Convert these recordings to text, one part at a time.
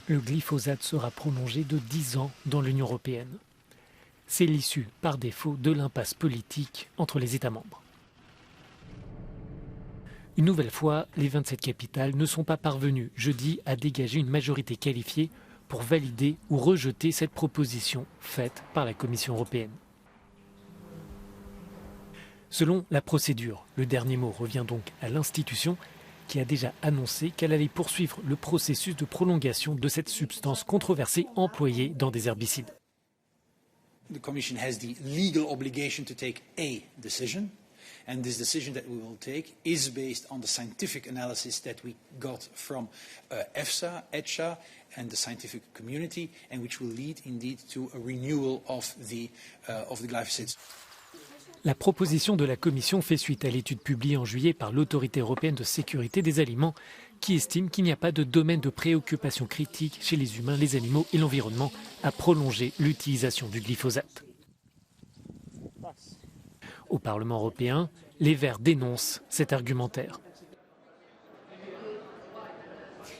Le glyphosate sera prolongé de 10 ans dans l'Union européenne. C'est l'issue, par défaut, de l'impasse politique entre les États membres. Une nouvelle fois, les 27 capitales ne sont pas parvenues jeudi à dégager une majorité qualifiée pour valider ou rejeter cette proposition faite par la Commission européenne. Selon la procédure, le dernier mot revient donc à l'institution qui a déjà annoncé qu'elle allait poursuivre le processus de prolongation de cette substance controversée employée dans des herbicides. The Commission has the legal obligation to take a decision, and this decision that we will take is based on the scientific analysis that we got from EFSA, ECHA, and the scientific community, and which will lead indeed to a renewal of the glyphosate. La proposition de la Commission fait suite à l'étude publiée en juillet par l'Autorité européenne de sécurité des aliments qui estime qu'il n'y a pas de domaine de préoccupation critique chez les humains, les animaux et l'environnement à prolonger l'utilisation du glyphosate. Au Parlement européen, les Verts dénoncent cet argumentaire.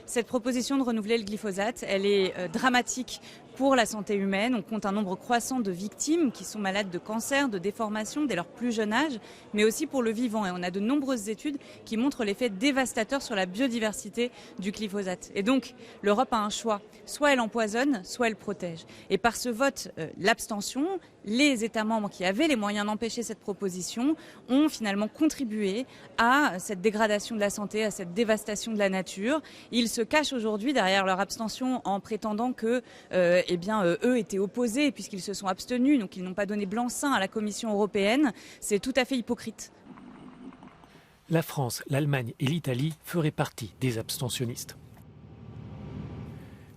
Cette proposition de renouveler le glyphosate, elle est dramatique pour la santé humaine. On compte un nombre croissant de victimes qui sont malades de cancer, de déformations dès leur plus jeune âge, mais aussi pour le vivant. Et on a de nombreuses études qui montrent l'effet dévastateur sur la biodiversité du glyphosate. Et donc, l'Europe a un choix. Soit elle empoisonne, soit elle protège. Et par ce vote, l'abstention, les États membres qui avaient les moyens d'empêcher cette proposition ont finalement contribué à cette dégradation de la santé, à cette dévastation de la nature. Ils se cachent aujourd'hui derrière leur abstention en prétendant que eux étaient opposés puisqu'ils se sont abstenus, donc ils n'ont pas donné blanc-seing à la Commission européenne. C'est tout à fait hypocrite. La France, l'Allemagne et l'Italie feraient partie des abstentionnistes.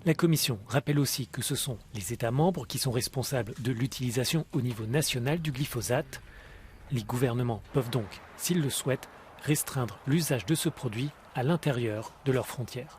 La Commission rappelle aussi que ce sont les États membres qui sont responsables de l'utilisation au niveau national du glyphosate. Les gouvernements peuvent donc, s'ils le souhaitent, restreindre l'usage de ce produit à l'intérieur de leurs frontières.